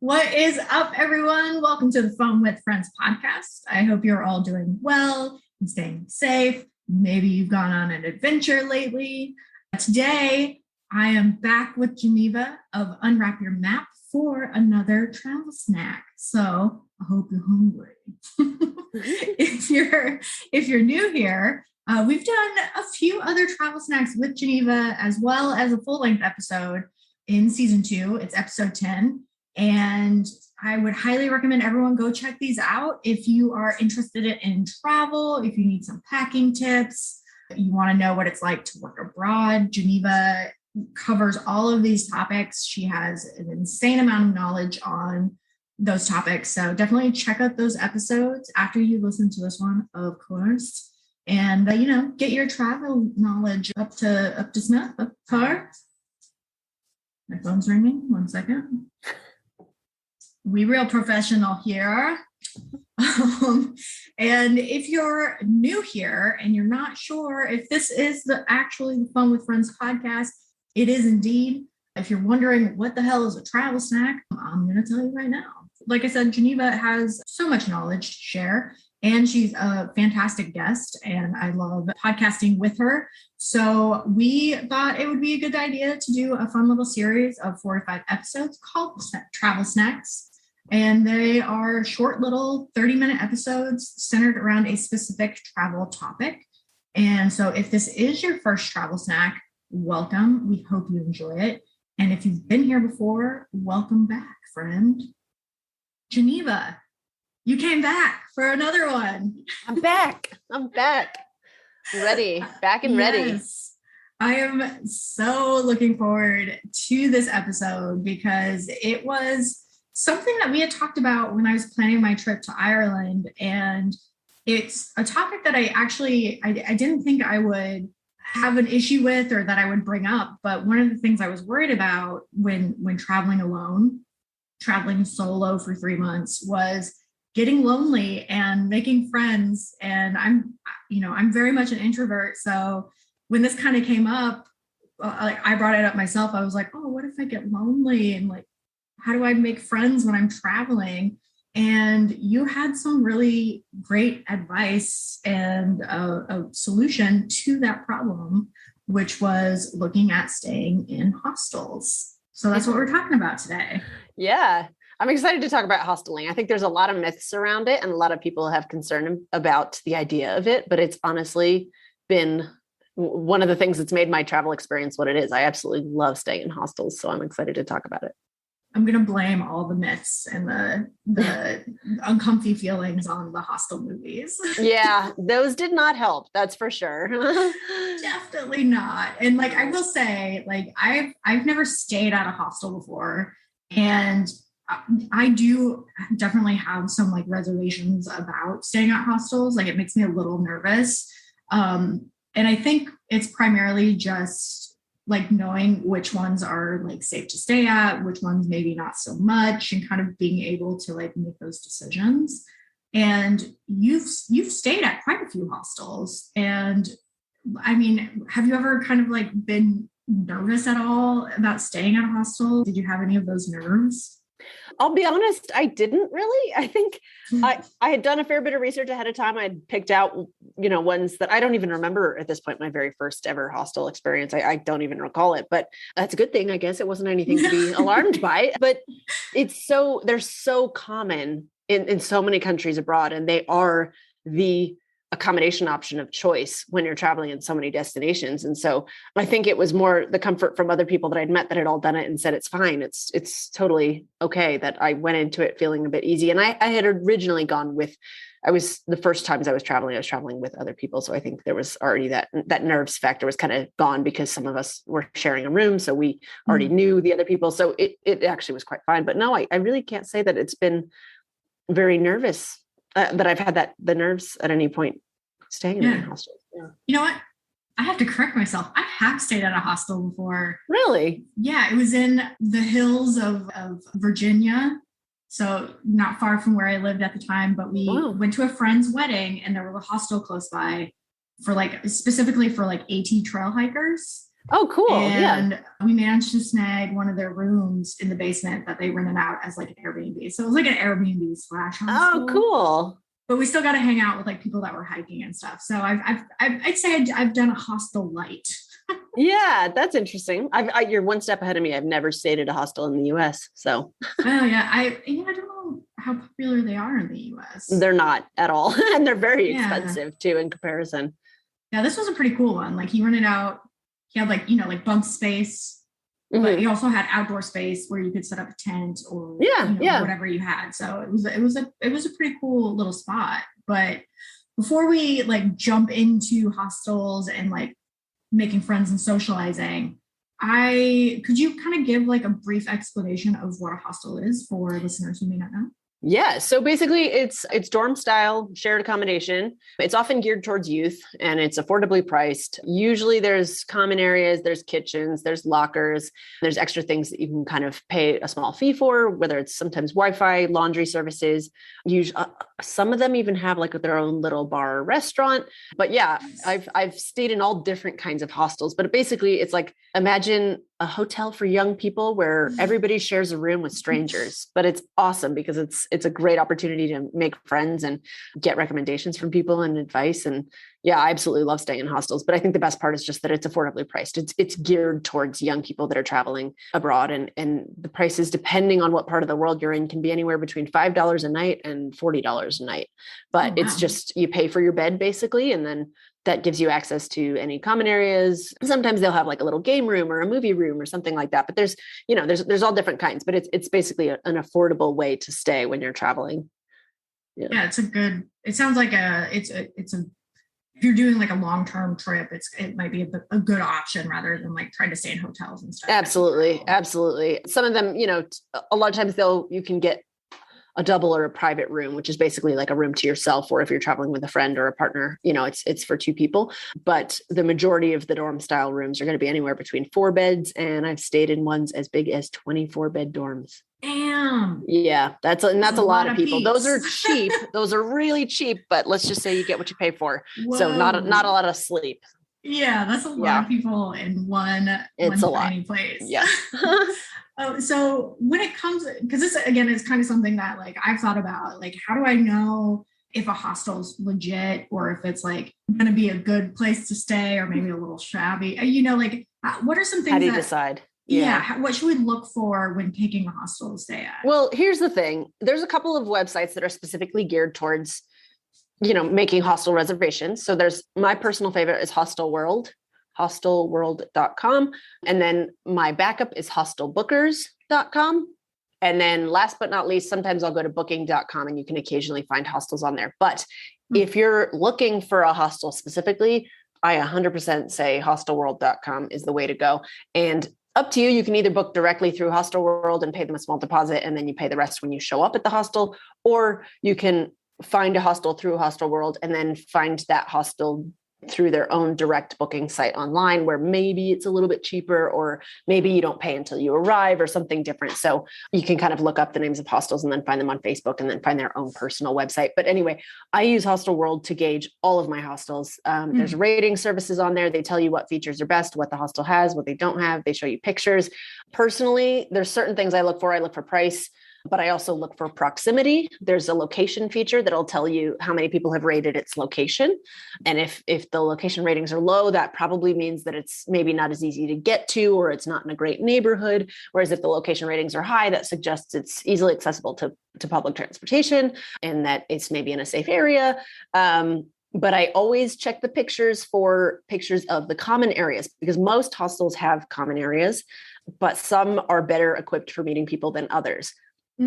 What is up, everyone? Welcome to the Fun with Friends podcast. I hope you're all doing well and staying safe. Maybe you've gone on an adventure lately. Today, I am back with Geneva of Unwrap Your Map for another travel snack. So I hope you're hungry. If you're new here, we've done a few other travel snacks with Geneva, as well as a full-length episode in season 2. It's episode 10. And I would highly recommend everyone go check these out if you are interested in travel, if you need some packing tips, you want to know what it's like to work abroad. Geneva covers all of these topics. She has an insane amount of knowledge on those topics. So definitely check out those episodes after you listen to this one, of course. And, get your travel knowledge up to snuff, up par. My phone's ringing. 1 second. We real professional here. And if you're new here and you're not sure if this is actually the Fun with Friends podcast, it is indeed. If you're wondering what the hell is a travel snack, I'm going to tell you right now. Like I said, Geneva has so much knowledge to share, and she's a fantastic guest, and I love podcasting with her. So we thought it would be a good idea to do a fun little series of 4 or 5 episodes called Travel Snacks. And they are short little 30-minute episodes centered around a specific travel topic. And so if this is your first travel snack, welcome. We hope you enjoy it. And if you've been here before, welcome back, friend. Geneva, you came back for another one. I'm back. Ready. Back and ready. Yes. I am so looking forward to this episode because it was something that we had talked about when I was planning my trip to Ireland. And it's a topic that I didn't think I would have an issue with or that I would bring up. But one of the things I was worried about when traveling alone, traveling solo for 3 months, was getting lonely and making friends. And I'm very much an introvert. So when this kind of came up, I brought it up myself. I was like, oh, what if I get lonely? And how do I make friends when I'm traveling? And you had some really great advice and a solution to that problem, which was looking at staying in hostels. So that's what we're talking about today. Yeah. I'm excited to talk about hosteling. I think there's a lot of myths around it and a lot of people have concern about the idea of it, but it's honestly been one of the things that's made my travel experience what it is. I absolutely love staying in hostels. So I'm excited to talk about it. I'm going to blame all the myths and the uncomfy feelings on the hostel movies. Yeah, those did not help. That's for sure. Definitely not. And I will say, I've never stayed at a hostel before. And I do definitely have some reservations about staying at hostels. It makes me a little nervous. And I think it's primarily just knowing which ones are safe to stay at, which ones maybe not so much, and kind of being able to make those decisions. And you've stayed at quite a few hostels. And I mean, have you ever kind of been nervous at all about staying at a hostel? Did you have any of those nerves? I'll be honest, I didn't really. I think I had done a fair bit of research ahead of time. I'd picked out, ones that I don't even remember at this point, my very first ever hostel experience. I don't even recall it, but that's a good thing. I guess it wasn't anything to be alarmed by, but they're so common in so many countries abroad, and they are the accommodation option of choice when you're traveling in so many destinations. And so I think it was more the comfort from other people that I'd met that had all done it and said, it's fine. It's totally okay, that I went into it feeling a bit easy. And I had originally gone the first times I was traveling with other people. So I think there was already that nerves factor was kind of gone because some of us were sharing a room. So we already knew the other people. So it actually was quite fine. But no, I really can't say that it's been very nervous. That I've had the nerves at any point staying in a hostel. Yeah. You know what? I have to correct myself. I have stayed at a hostel before. Really? Yeah, it was in the hills of Virginia. So not far from where I lived at the time, but we went to a friend's wedding and there was a hostel close by for specifically for AT trail hikers. Oh, cool. Yeah. And we managed to snag one of their rooms in the basement that they rented out as like an Airbnb. So it was like an Airbnb slash Oh, hostel. cool. But we still got to hang out with like people that were hiking and stuff. So I'd say I've done a hostel light. Yeah, that's interesting. You're one step ahead of me. I've never stayed at a hostel in the US. So Oh yeah, I don't know how popular they are in the US. they're not at all. And they're very Yeah. expensive too in comparison. Yeah, this was a pretty cool one. Like he rented out, he had like, like bunk space, but he also had outdoor space where you could set up a tent or whatever you had. So it was a pretty cool little spot. But before we like jump into hostels and like making friends and socializing, could you kind of give like a brief explanation of what a hostel is for listeners who may not know? Yeah. So basically it's dorm style shared accommodation. It's often geared towards youth and it's affordably priced. Usually there's common areas, there's kitchens, there's lockers, there's extra things that you can kind of pay a small fee for, whether it's sometimes Wi-Fi, laundry services. Usually, some of them even have like their own little bar or restaurant. But yeah, I've stayed in all different kinds of hostels, but basically it's like, imagine a hotel for young people where everybody shares a room with strangers, but it's awesome because it's a great opportunity to make friends and get recommendations from people and advice. And yeah, I absolutely love staying in hostels, but I think the best part is just that it's affordably priced. It's geared towards young people that are traveling abroad, and the prices, depending on what part of the world you're in, can be anywhere between $5 a night and $40 a night. But it's just, you pay for your bed basically, and then that gives you access to any common areas. Sometimes they'll have like a little game room or a movie room or something like that. But there's all different kinds, but it's basically an affordable way to stay when you're traveling. Yeah, it sounds like if you're doing like a long-term trip, it might be a good option rather than like trying to stay in hotels and stuff. Absolutely. Absolutely. Some of them, a lot of times you can get a double or a private room, which is basically like a room to yourself, or if you're traveling with a friend or a partner, it's for two people. But the majority of the dorm style rooms are going to be anywhere between 4 beds. And I've stayed in ones as big as 24 bed dorms. Damn. Yeah, that's a lot of people. Peeps. Those are cheap. Those are really cheap, but let's just say you get what you pay for. Whoa. So not a lot of sleep. Yeah, that's a lot of people in one tiny place. Yeah. So when it comes, because this again is kind of something that like I've thought about, like how do I know if a hostel's legit or if it's like going to be a good place to stay or maybe a little shabby? What are some things? How do you decide? Yeah. What should we look for when picking a hostel to stay at? Well, here's the thing. There's a couple of websites that are specifically geared towards, making hostel reservations. So there's my personal favorite is hostelworld.com. And then my backup is hostelbookers.com. And then last but not least, sometimes I'll go to booking.com and you can occasionally find hostels on there. But if you're looking for a hostel specifically, I 100% say hostelworld.com is the way to go. And up to you. You can either book directly through Hostel World and pay them a small deposit, and then you pay the rest when you show up at the hostel, or you can find a hostel through Hostel World and then find that hostel through their own direct booking site online, where maybe it's a little bit cheaper, or maybe you don't pay until you arrive or something different. So you can kind of look up the names of hostels and then find them on Facebook and then find their own personal website. But anyway, I use Hostel World to gauge all of my hostels. There's rating services on there. They tell you what features are best, what the hostel has, what they don't have. They show you pictures. Personally, there's certain things I look for. I look for price, but I also look for proximity. There's a location feature that'll tell you how many people have rated its location. And if the location ratings are low, that probably means that it's maybe not as easy to get to, or it's not in a great neighborhood. Whereas if the location ratings are high, that suggests it's easily accessible to public transportation and that it's maybe in a safe area. But I always check the pictures for pictures of the common areas, because most hostels have common areas, but some are better equipped for meeting people than others.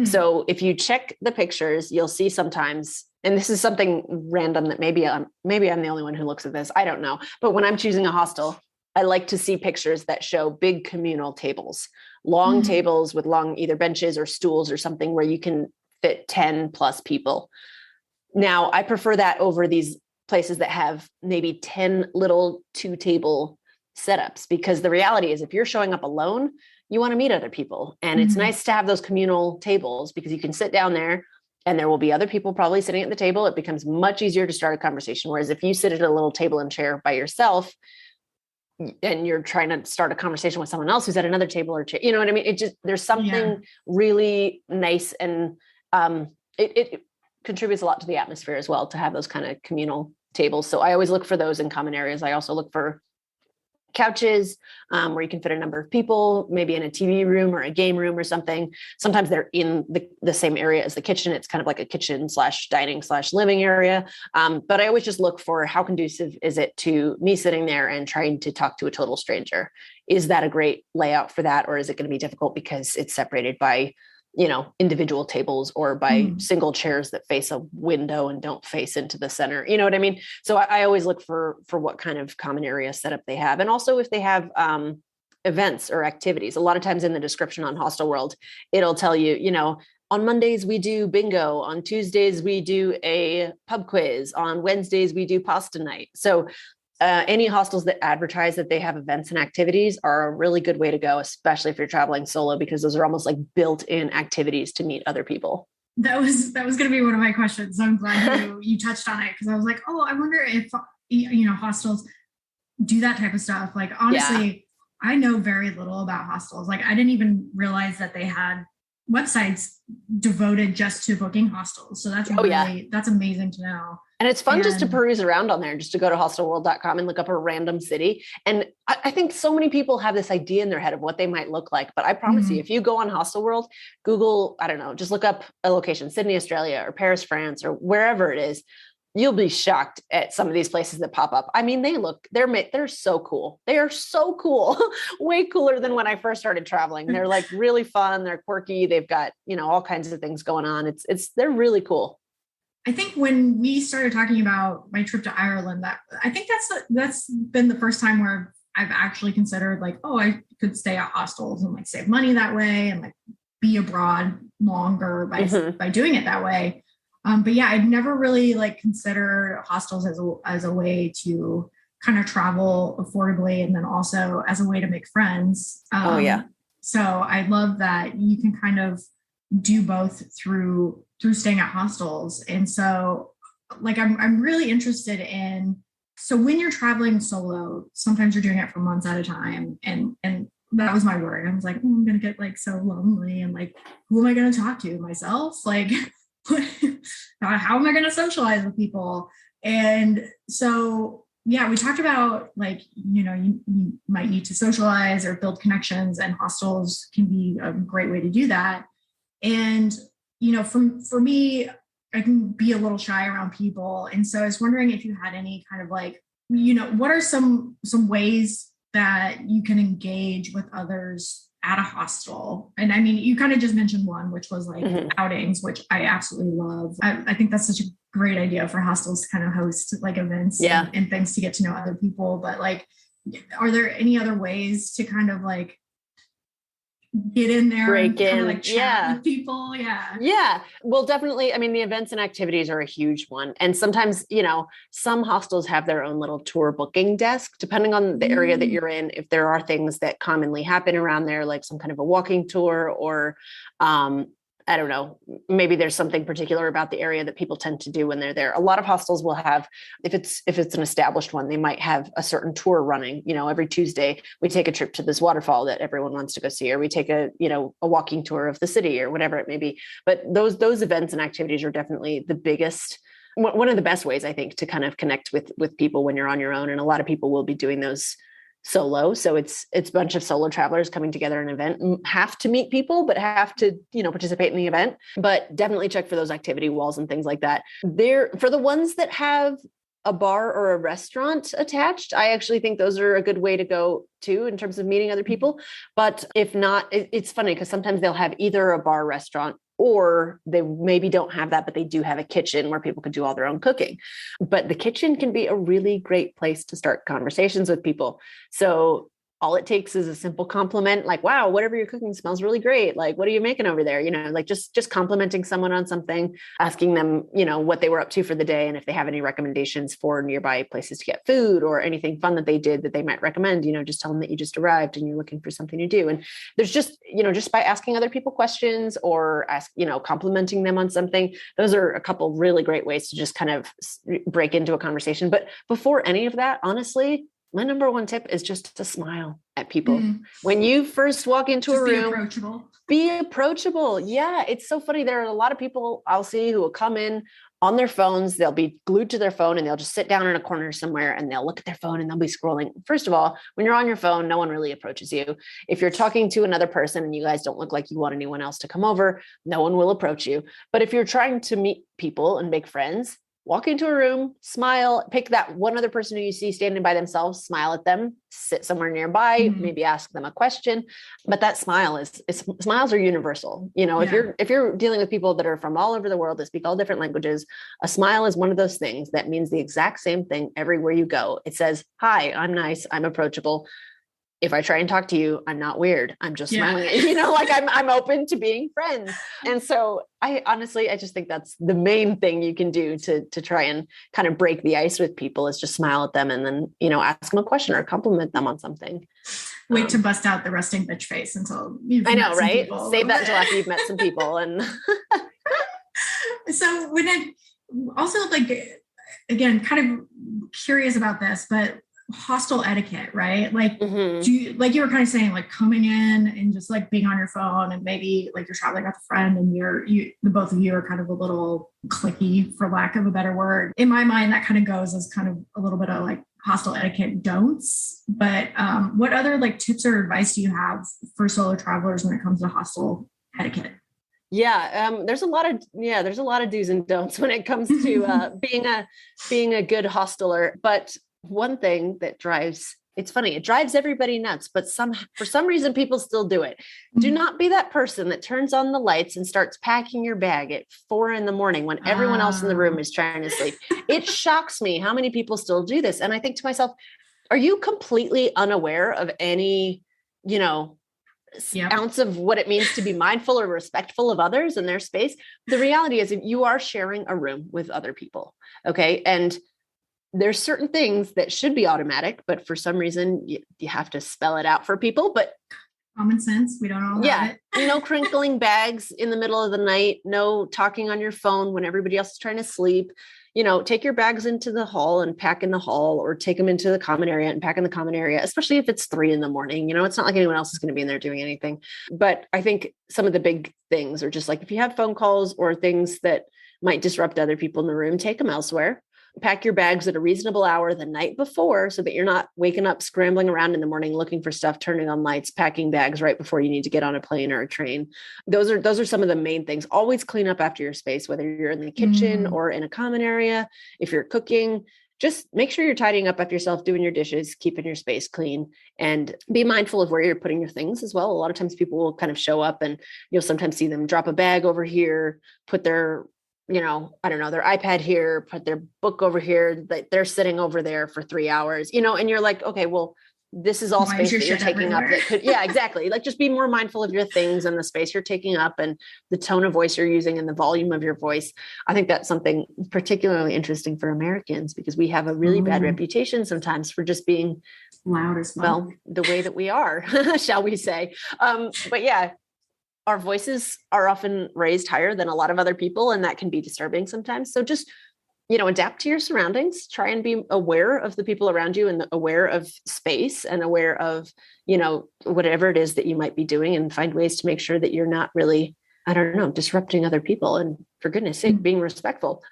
So if you check the pictures, you'll see sometimes, and this is something random that maybe I'm the only one who looks at this. I don't know. But when I'm choosing a hostel, I like to see pictures that show big communal tables, long tables with long either benches or stools or something where you can fit 10 plus people. Now, I prefer that over these places that have maybe 10 little 2-table setups, because the reality is if you're showing up alone, you want to meet other people. And it's nice to have those communal tables because you can sit down there and there will be other people probably sitting at the table. It becomes much easier to start a conversation. Whereas if you sit at a little table and chair by yourself, and you're trying to start a conversation with someone else who's at another table or you know what I mean? It just, there's something really nice, and it contributes a lot to the atmosphere as well to have those kind of communal tables. So I always look for those in common areas. I also look for couches where you can fit a number of people, maybe in a TV room or a game room or something. Sometimes they're in the same area as the kitchen. It's kind of like a kitchen / dining / living area. But I always just look for how conducive is it to me sitting there and trying to talk to a total stranger? Is that a great layout for that? Or is it going to be difficult because it's separated by, individual tables or by single chairs that face a window and don't face into the center? You know what I mean? So I always look for what kind of common area setup they have. And also if they have events or activities. A lot of times in the description on Hostel World, it'll tell you, on Mondays we do bingo, on Tuesdays we do a pub quiz, on Wednesdays we do pasta night. So any hostels that advertise that they have events and activities are a really good way to go, especially if you're traveling solo, because those are almost like built-in activities to meet other people. That was going to be one of my questions. So I'm glad you touched on it, because I was like, oh, I wonder if hostels do that type of stuff. Like, honestly, I know very little about hostels. Like, I didn't even realize that they had websites devoted just to booking hostels. So that's that's amazing to know. And it's fun just to peruse around on there, just to go to hostelworld.com and look up a random city. And I think so many people have this idea in their head of what they might look like. But I promise you, if you go on Hostel World, Google, I don't know, just look up a location, Sydney, Australia, or Paris, France, or wherever it is, you'll be shocked at some of these places that pop up. I mean, they're so cool. They are so cool. Way cooler than when I first started traveling. They're like really fun. They're quirky. They've got, all kinds of things going on. They're really cool. I think when we started talking about my trip to Ireland, I think that's been the first time where I've actually considered like, oh, I could stay at hostels and like save money that way and like be abroad longer by doing it that way. But yeah, I'd never really like considered hostels as a way to kind of travel affordably, and then also as a way to make friends. So I love that you can kind of do both through staying at hostels. And so like, I'm really interested in, so when you're traveling solo, sometimes you're doing it for months at a time. And that was my worry. I was like, I'm going to get like so lonely, and like, who am I going to talk to? Myself? Like, how am I going to socialize with people? And so, yeah, we talked about like, you might need to socialize or build connections, and hostels can be a great way to do that. And, for me, I can be a little shy around people. And so I was wondering if you had any kind of like, what are some ways that you can engage with others at a hostel? And I mean, you kind of just mentioned one, which was like outings, which I absolutely love. I think that's such a great idea for hostels to kind of host like events and things to get to know other people. But like, are there any other ways to kind of like get in there and kind of like chat with people? Well, definitely. I mean, the events and activities are a huge one, and sometimes some hostels have their own little tour booking desk, depending on the area that you're in. If there are things that commonly happen around there, like some kind of a walking tour, or I don't know, maybe there's something particular about the area that people tend to do when they're there. A lot of hostels will have, if it's an established one, they might have a certain tour running. Every Tuesday we take a trip to this waterfall that everyone wants to go see, or we take a walking tour of the city, or whatever it may be. But those events and activities are definitely the biggest, one of the best ways, I think, to kind of connect with people when you're on your own. And a lot of people will be doing those solo. So it's a bunch of solo travelers coming together in an event, have to meet people, but have to, participate in the event. But definitely check for those activity walls and things like that. For the ones that have a bar or a restaurant attached, I actually think those are a good way to go too, in terms of meeting other people. But if not, it's funny because sometimes they'll have either a bar, restaurant, or they maybe don't have that, but they do have a kitchen where people can do all their own cooking. But the kitchen can be a really great place to start conversations with people. So all it takes is a simple compliment, like, wow, whatever you're cooking smells really great. Like, what are you making over there? Like just complimenting someone on something, asking them, what they were up to for the day. And if they have any recommendations for nearby places to get food, or anything fun that they did that they might recommend, just tell them that you just arrived and you're looking for something to do. And there's just, just by asking other people questions, or complimenting them on something, those are a couple really great ways to just kind of break into a conversation. But before any of that, honestly, my number one tip is just to smile at people. Mm. When you first walk into a room, be approachable. Yeah. It's so funny. There are a lot of people I'll see who will come in on their phones. They'll be glued to their phone and they'll just sit down in a corner somewhere and they'll look at their phone and they'll be scrolling. First of all, when you're on your phone, no one really approaches you. If you're talking to another person and you guys don't look like you want anyone else to come over, no one will approach you. But if you're trying to meet people and make friends, walk into a room, smile, pick that one other person who you see standing by themselves, smile at them, sit somewhere nearby, maybe ask them a question. But that smiles are universal. You know, if you're dealing with people that are from all over the world that speak all different languages, a smile is one of those things that means the exact same thing everywhere you go. It says, hi, I'm nice, I'm approachable. If I try and talk to you, I'm not weird. I'm just smiling at you, like I'm open to being friends. And so I just think that's the main thing you can do to try and kind of break the ice with people is just smile at them and then, ask them a question or compliment them on something. Wait to bust out the resting bitch face until you've I know, right? Save that until after you've met some people. And so when it also again, kind of curious about this, but hostel etiquette, right? Like, do you, like you were kind of saying, like coming in and just like being on your phone and maybe like you're traveling with a friend and the both of you are kind of a little cliquey, for lack of a better word. In my mind, that kind of goes as kind of a little bit of like hostel etiquette don'ts. But what other like tips or advice do you have for solo travelers when it comes to hostel etiquette? Yeah, there's a lot of do's and don'ts when it comes to being a good hosteler. But one thing that it drives everybody nuts, but for some reason, people still do it. Do not be that person that turns on the lights and starts packing your bag at 4 a.m. when everyone else in the room is trying to sleep. It shocks me how many people still do this. And I think to myself, are you completely unaware of any, ounce of what it means to be mindful or respectful of others and their space? The reality is you are sharing a room with other people. Okay. And there's certain things that should be automatic, but for some reason you have to spell it out for people. But common sense, we don't all have it. No crinkling bags in the middle of the night, no talking on your phone when everybody else is trying to sleep. Take your bags into the hall and pack in the hall, or take them into the common area and pack in the common area, especially if it's 3 a.m. It's not like anyone else is going to be in there doing anything. But I think some of the big things are just like, if you have phone calls or things that might disrupt other people in the room, take them elsewhere. Pack your bags at a reasonable hour the night before so that you're not waking up, scrambling around in the morning, looking for stuff, turning on lights, packing bags right before you need to get on a plane or a train. Those are some of the main things. Always clean up after your space, whether you're in the kitchen or in a common area. If you're cooking, just make sure you're tidying up after yourself, doing your dishes, keeping your space clean, and be mindful of where you're putting your things as well. A lot of times people will kind of show up and you'll sometimes see them drop a bag over here, put their their iPad here, put their book over here, they're sitting over there for 3 hours, and you're like, okay, well, this is all space that you're taking up. Exactly. Like, just be more mindful of your things and the space you're taking up and the tone of voice you're using and the volume of your voice. I think that's something particularly interesting for Americans, because we have a really bad reputation sometimes for just being loud as well. Well, the way that we are, shall we say. But yeah, our voices are often raised higher than a lot of other people, and that can be disturbing sometimes. So just, adapt to your surroundings, try and be aware of the people around you and aware of space and aware of, whatever it is that you might be doing, and find ways to make sure that you're not really, disrupting other people. And for goodness sake, being respectful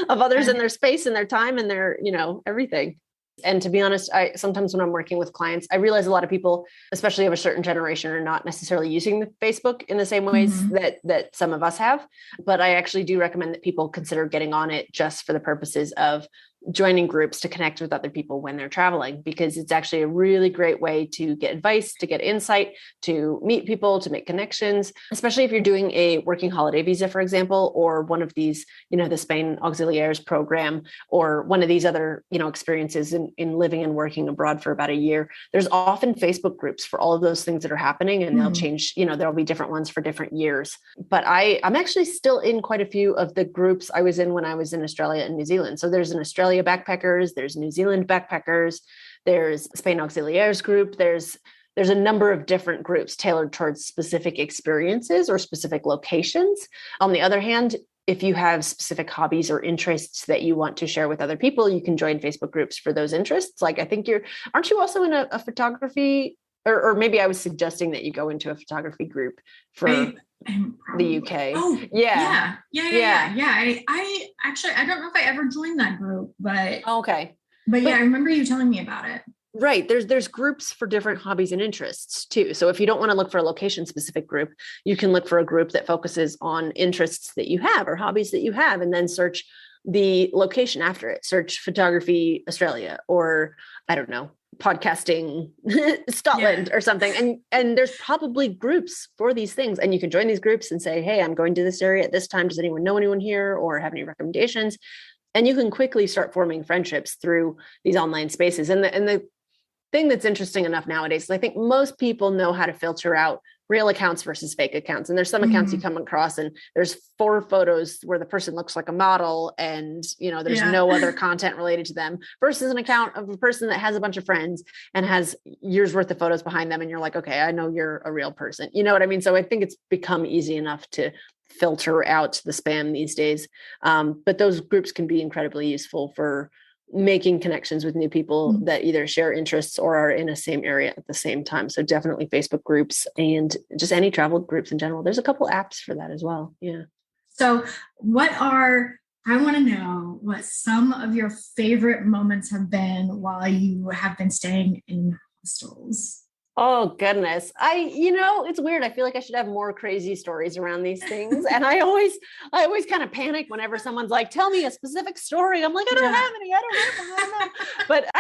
of others and their space and their time and their, everything. And to be honest, sometimes when I'm working with clients, I realize a lot of people, especially of a certain generation, are not necessarily using the Facebook in the same ways that some of us have. But I actually do recommend that people consider getting on it just for the purposes of joining groups to connect with other people when they're traveling, because it's actually a really great way to get advice, to get insight, to meet people, to make connections, especially if you're doing a working holiday visa, for example, or one of these, the Spain Auxiliaires program, or one of these other, experiences in living and working abroad for about a year. There's often Facebook groups for all of those things that are happening, and they'll change, there'll be different ones for different years. But I'm actually still in quite a few of the groups I was in when I was in Australia and New Zealand. So there's an Australia backpackers, there's New Zealand backpackers, there's Spain Auxiliaires group, there's a number of different groups tailored towards specific experiences or specific locations. On the other hand, if you have specific hobbies or interests that you want to share with other people, you can join Facebook groups for those interests. Like, I think aren't you also in a photography, or maybe I was suggesting that you go into a photography group for the UK. Oh, yeah. I actually, I don't know if I ever joined that group, but okay. But yeah, I remember you telling me about it. Right. There's groups for different hobbies and interests too. So if you don't want to look for a location specific group, you can look for a group that focuses on interests that you have or hobbies that you have, and then search the location after it. Search photography Australia, or I don't know, podcasting Scotland or something. And there's probably groups for these things. And you can join these groups and say, hey, I'm going to this area at this time. Does anyone know anyone here or have any recommendations? And you can quickly start forming friendships through these online spaces. And the thing that's interesting enough nowadays is I think most people know how to filter out real accounts versus fake accounts. And there's some accounts you come across and there's 4 photos where the person looks like a model and, there's no other content related to them, versus an account of a person that has a bunch of friends and has years worth of photos behind them. And you're like, okay, I know you're a real person. You know what I mean? So I think it's become easy enough to filter out the spam these days. But those groups can be incredibly useful for making connections with new people that either share interests or are in a same area at the same time. So definitely Facebook groups and just any travel groups in general. There's a couple apps for that as well. Yeah. So I want to know what some of your favorite moments have been while you have been staying in hostels. Oh goodness. It's weird. I feel like I should have more crazy stories around these things. And I always kind of panic whenever someone's like, tell me a specific story. I'm like, I don't have any. I don't know. But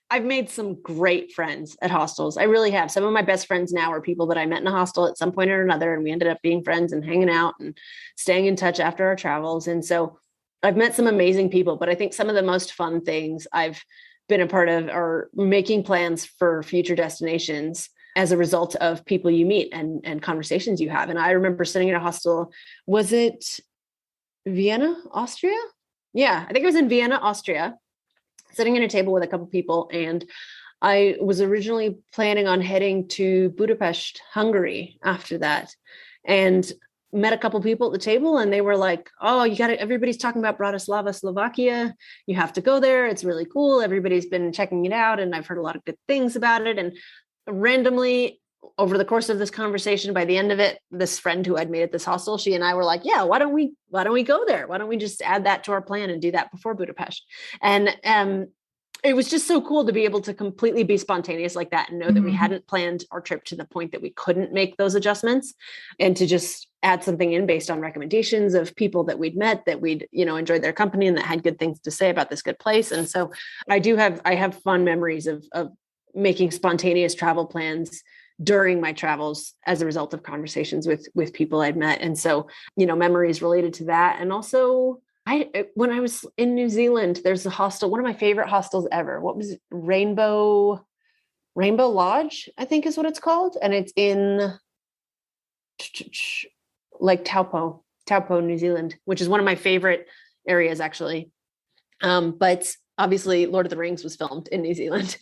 I've made some great friends at hostels. I really have. Some of my best friends now are people that I met in a hostel at some point or another. And we ended up being friends and hanging out and staying in touch after our travels. And so I've met some amazing people, but I think some of the most fun things I've been a part of are making plans for future destinations as a result of people you meet and conversations you have. And I remember sitting in a hostel. Was it Vienna, Austria? Yeah, I think it was in Vienna, Austria, sitting at a table with a couple people. And I was originally planning on heading to Budapest, Hungary after that. And met a couple people at the table and they were like, oh, everybody's talking about Bratislava, Slovakia. You have to go there. It's really cool. Everybody's been checking it out. And I've heard a lot of good things about it. And randomly over the course of this conversation, by the end of it, this friend who I'd made at this hostel, she and I were like, yeah, why don't we go there? Why don't we just add that to our plan and do that before Budapest? And, it was just so cool to be able to completely be spontaneous like that and know that we hadn't planned our trip to the point that we couldn't make those adjustments, and to just add something in based on recommendations of people that we'd met, that we'd, enjoyed their company and that had good things to say about this good place. And so I have fun memories of making spontaneous travel plans during my travels as a result of conversations with people I'd met. And so, memories related to that. And also when I was in New Zealand, there's a hostel, one of my favorite hostels ever. What was it? Rainbow Lodge, I think is what it's called. And it's in like Taupo, New Zealand, which is one of my favorite areas actually. But obviously Lord of the Rings was filmed in New Zealand,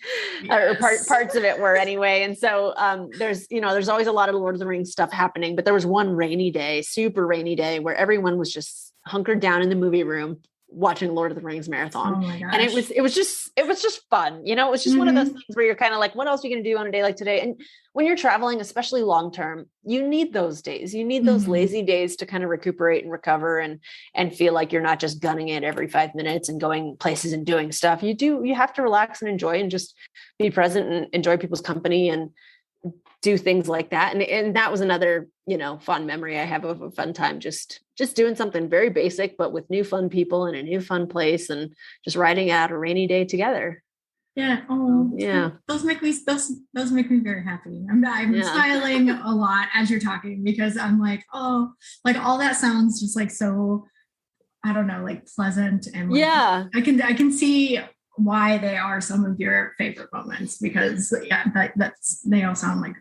or parts of it were anyway. And so there's always a lot of Lord of the Rings stuff happening, but there was one super rainy day where everyone was just hunkered down in the movie room watching Lord of the Rings marathon. Oh my gosh. And it was just fun. It was just one of those things where you're kind of like, what else are you going to do on a day like today? And when you're traveling, especially long-term, you need those days. You need those lazy days to kind of recuperate and recover and feel like you're not just gunning it every 5 minutes and going places and doing stuff. You have to relax and enjoy and just be present and enjoy people's company and do things like that. And that was another, fun memory I have of a fun time, just doing something very basic, but with new fun people in a new fun place and just riding out a rainy day together. Yeah. Oh, yeah. Those make me very happy. I'm smiling a lot as you're talking because I'm like, oh, like all that sounds just like so, I don't know, like pleasant. And like, I can see why they are some of your favorite moments because they all sound like,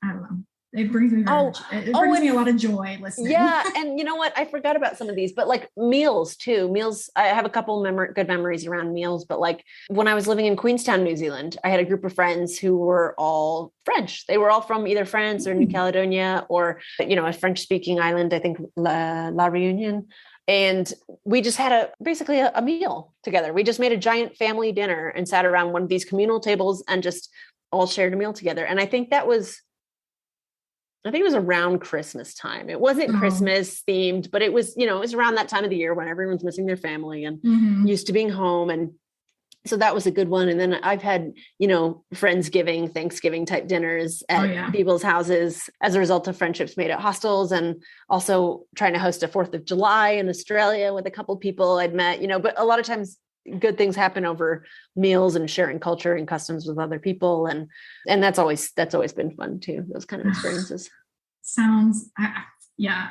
I don't know. It brings me very much, it brings me a lot of joy listening. Yeah. And you know what? I forgot about some of these, but like meals too. Meals, I have a couple good memories around meals, but like when I was living in Queenstown, New Zealand, I had a group of friends who were all French. They were all from either France or New Caledonia or, a French speaking island, I think La Réunion. And we just had basically a meal together. We just made a giant family dinner and sat around one of these communal tables and just all shared a meal together. And I think it was around Christmas time. It wasn't Christmas themed, but it was, it was around that time of the year when everyone's missing their family and used to being home. And so that was a good one. And then I've had, Friendsgiving, Thanksgiving type dinners at people's houses as a result of friendships made at hostels, and also trying to host a 4th of July in Australia with a couple people I'd met, but a lot of times good things happen over meals and sharing culture and customs with other people. And that's always been fun too. Those kind of experiences.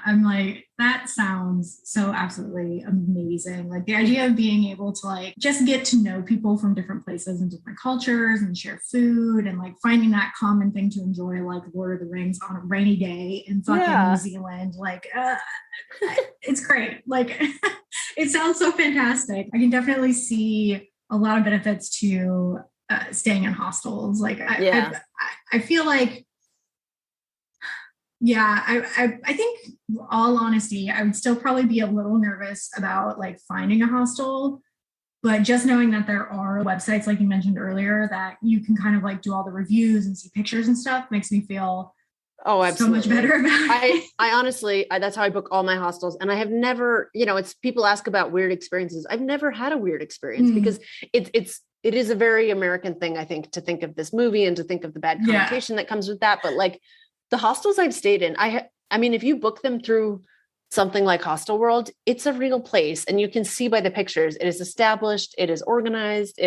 I'm like, that sounds so absolutely amazing. Like the idea of being able to like just get to know people from different places and different cultures and share food and like finding that common thing to enjoy, like Lord of the Rings on a rainy day in fucking New Zealand. Like, it's great. Like, it sounds so fantastic. I can definitely see a lot of benefits to staying in hostels. Like, I feel like, I think, all honesty, I would still probably be a little nervous about like finding a hostel, but just knowing that there are websites, like you mentioned earlier, that you can kind of like do all the reviews and see pictures and stuff makes me feel so much better about it. I honestly, that's how I book all my hostels. And I have never, it's people ask about weird experiences. I've never had a weird experience because it is a very American thing, I think, to think of this movie and to think of the bad connotation that comes with that. But like the hostels I've stayed in, I mean, if you book them through something like Hostel World, it's a real place. And you can see by the pictures, it is established, it is organized,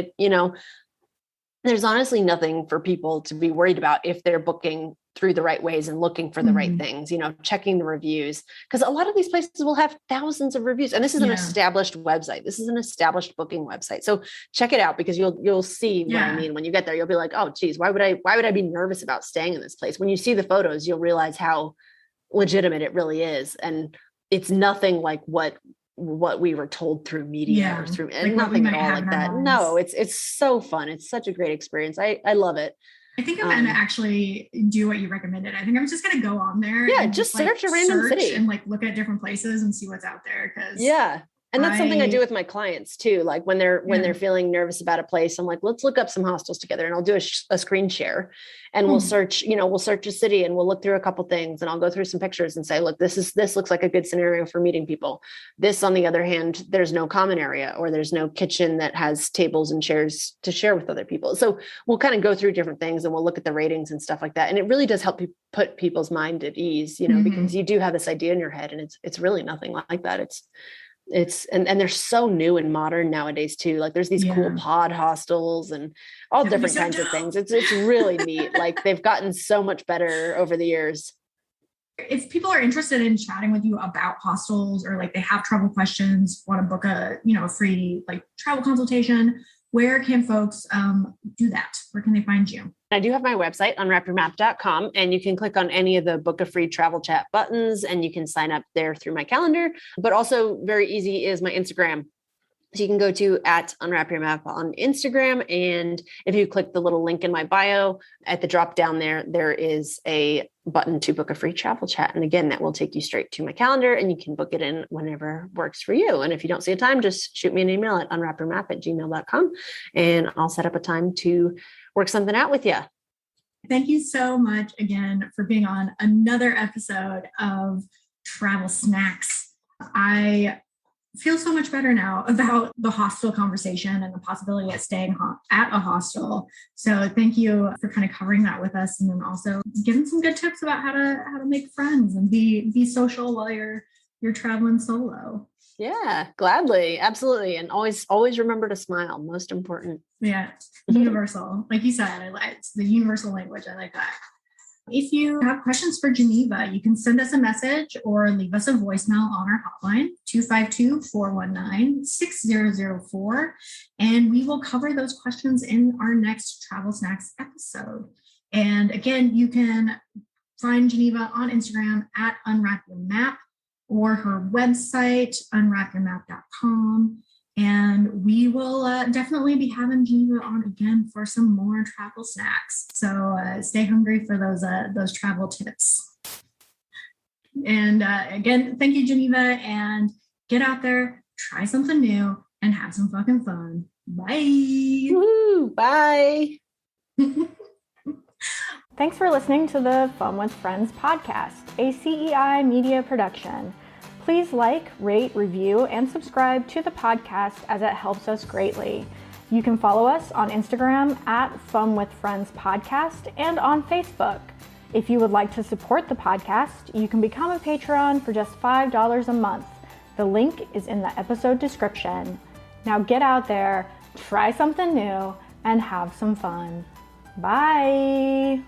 there's honestly nothing for people to be worried about if they're booking through the right ways and looking for the right things, checking the reviews. Because a lot of these places will have thousands of reviews. And this is an established website. This is an established booking website. So check it out, because you'll see what I mean. When you get there, you'll be like, oh, geez, why would I be nervous about staying in this place? When you see the photos, you'll realize how legitimate it really is. And it's nothing like what we were told through media or through, and nothing at all like that. No, it's so fun. It's such a great experience. I love it. I think I'm going to actually do what you recommended. I think I'm just going to go on there. Yeah. Just search a random city and like look at different places and see what's out there. And that's something I do with my clients too. Like when they're feeling nervous about a place, I'm like, let's look up some hostels together, and I'll do a screen share, and we'll search a city, and we'll look through a couple things, and I'll go through some pictures and say, look, this looks like a good scenario for meeting people. This, on the other hand, there's no common area, or there's no kitchen that has tables and chairs to share with other people. So we'll kind of go through different things, and we'll look at the ratings and stuff like that. And it really does help put people's mind at ease, because you do have this idea in your head, and it's really nothing like that. And they're so new and modern nowadays too. Like there's these cool pod hostels and all different kinds of things. It's really neat. Like they've gotten so much better over the years. If people are interested in chatting with you about hostels, or like they have travel questions, want to book a free like travel consultation, where can folks do that? Where can they find you? I do have my website, unwrapyourmap.com, and you can click on any of the book a free travel chat buttons, and you can sign up there through my calendar. But also very easy is my Instagram. So you can go to @unwrapyourmap on Instagram. And if you click the little link in my bio at the drop down there is a button to book a free travel chat. And again, that will take you straight to my calendar, and you can book it in whenever works for you. And if you don't see a time, just shoot me an email at unwrapyourmap@gmail.com, and I'll set up a time to work something out with you. Thank you so much again for being on another episode of Travel Snacks. I feel so much better now about the hostel conversation and the possibility of staying at a hostel. So thank you for kind of covering that with us, and then also giving some good tips about how to make friends and be social while you're traveling solo. Yeah, gladly. Absolutely. And always remember to smile. Most important. Yeah. Universal. Like you said, it's the universal language. I like that. If you have questions for Geneva, you can send us a message or leave us a voicemail on our hotline, 252-419-6004. And we will cover those questions in our next Travel Snacks episode. And again, you can find Geneva on Instagram at Unwrap Your Map or her website, unwrapyourmap.com. And we will definitely be having Geneva on again for some more travel snacks. So stay hungry for those travel tips. And again, thank you, Geneva, and get out there, try something new, and have some fucking fun. Bye. Woo, bye. Thanks for listening to the Fun with Friends podcast, a CEI media production. Please like, rate, review, and subscribe to the podcast as it helps us greatly. You can follow us on Instagram at Fun with Friends Podcast and on Facebook. If you would like to support the podcast, you can become a Patreon for just $5 a month. The link is in the episode description. Now get out there, try something new, and have some fun. Bye.